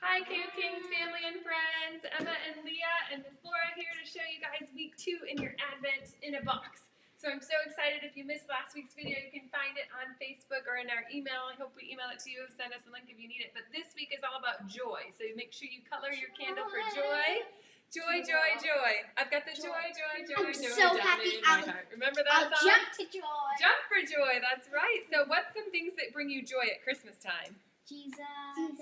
Hi, Cave Kings family and friends. Emma and Leah and Miss Laura here to show you guys week 2 in your Advent in a box. So I'm so excited. If you missed last week's video, you can find it on Facebook or in our email. I hope we email it to you. Send us a link if you need it. But this week is all about joy. So make sure you color your candle for joy. Joy, joy, joy. I've got the joy, joy, joy, I'm joy so down happy in my heart. Remember that song? Jump to joy. Jump for joy. That's right. So what's some things that bring you joy at Christmas time? Jesus. And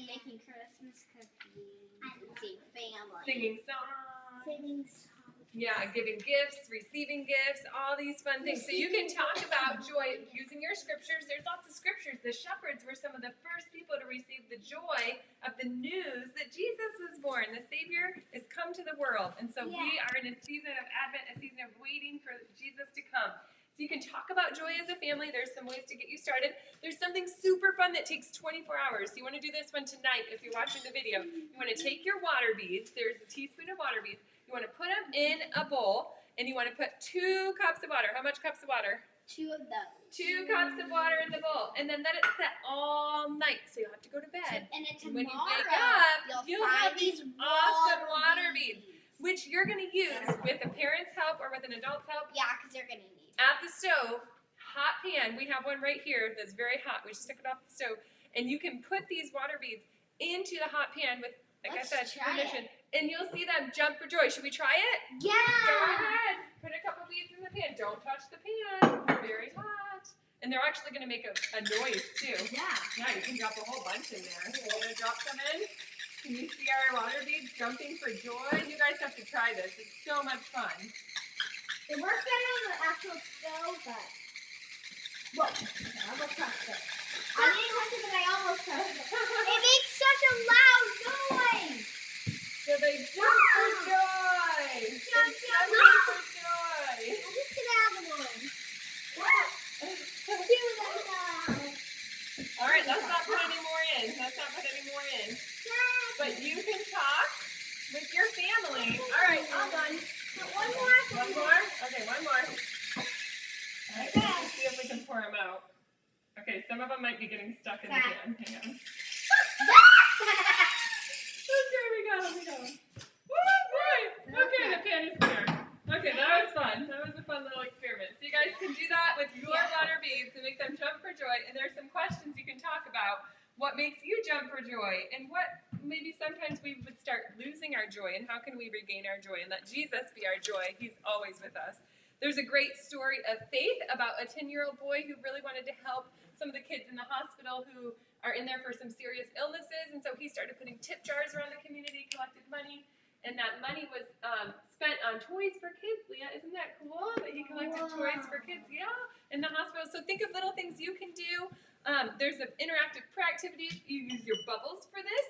making Christmas cookies. And seeing family. Singing songs. Singing songs. Yeah, giving gifts, receiving gifts, all these fun things. So you can talk about joy using your scriptures. There's lots of scriptures. The shepherds were some of the first people to receive the joy of the news that Jesus was born. The Savior has come to the world. And so we are in a season of Advent, a season of waiting for Jesus to come. So you can talk about joy as a family. There's some ways to get you started. There's something super fun that takes 24 hours. So you want to do this one tonight if you're watching the video. You want to take your water beads. There's a teaspoon of water beads. You want to put them in a bowl, and you want to put 2 cups of water. How much cups of water? 2 of those. 2 cups of water in the bowl, and then let it set all night. So you'll have to go to bed. And then And when you wake tomorrow, up, you'll have find these these awesome water beads, which you're going to use with a parent's help or with an adult's help. Yeah, because they're going to need it. At the stove, hot pan. We have one right here that's very hot. We just took it off the stove. And you can put these water beads into the hot pan with, like Let's I said, try permission. And you'll see them jump for joy. Should we try it? Yeah. Go ahead. Put a couple beads in the pan. Don't touch the pan. It's very hot. And they're actually going to make a noise, too. Yeah. Yeah, you can drop a whole bunch in there. We're going to drop some in. Can you see our water beads jumping for joy? You guys have to try this. It's so much fun. It works better on the actual stove, but... Whoa. Okay, I almost touched it. I didn't touch it, but I almost touched it. It makes such a loud noise. So they jump for joy. Jump, They're jump, jumping jump. for joy. I'll just get out of the room. Do that now. All right, let's not put any more in. Let's not put any more in. But you can talk with your family. All right, all done. One more. One more? Okay, one more. All right, let's see if we can pour them out. Okay, some of them might be getting stuck in the pan. Hang on. Okay, we got them. Woo, boy. Okay, the pan is clear. Okay, that was fun. That was a fun little experiment. So you guys can do that with your water beads and make them jump for joy. And there's some questions you can talk about. What makes you jump for joy? And what maybe sometimes we would start losing our joy, and how can we regain our joy and let Jesus be our joy? He's always with us. There's a great story of faith about a 10-year-old boy who really wanted to help some of the kids in the hospital who are in there for some serious illnesses. And so he started putting tip jars around the community, collected money, and that money was spent on toys for kids. Leah, isn't that cool that he collected toys for kids? Yeah, in the hospital. So think of little things you can do. There's an interactive prayer activity. You use your bubbles for this,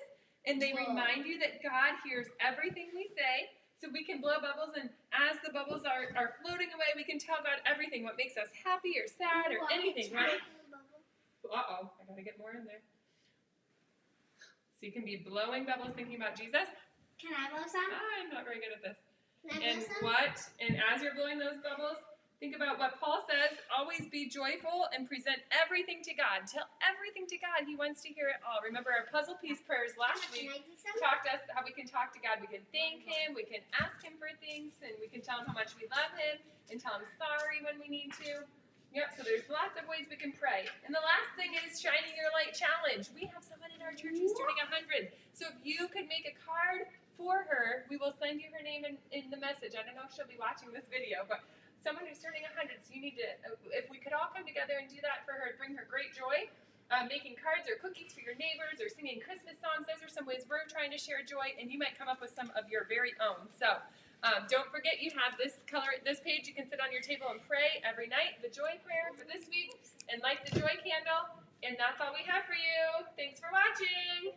and they remind you that God hears everything we say. So we can blow bubbles, and as the bubbles are floating away, we can tell God everything, what makes us happy or sad or anything, right? Uh-oh, I gotta get more in there. So you can be blowing bubbles thinking about Jesus. Can I blow some? I'm not very good at this. Can I And blow some? and as you're blowing those bubbles, think about what Paul says, always be joyful and present everything to God. Tell everything to God. He wants to hear it all. Remember our puzzle piece prayers last week Can I do some? talked us how we can talk to God. We can thank Him, we can ask Him for things, and we can tell Him how much we love Him and tell Him sorry when we need to. Yep, so there's lots of ways we can pray. And the last thing is Shining Your Light Challenge. We have someone in our church who's turning 100. So if you could make a card for her, we will send you her name in the message. I don't know if she'll be watching this video, but someone who's turning 100, so you need to, if we could all come together and do that for her, bring her great joy, making cards or cookies for your neighbors or singing Christmas songs. Those are some ways we're trying to share joy, and you might come up with some of your very own. So don't forget you have this page you can sit on your table and pray every night, the joy prayer for this week, and light the joy candle. And that's all we have for you. Thanks for watching.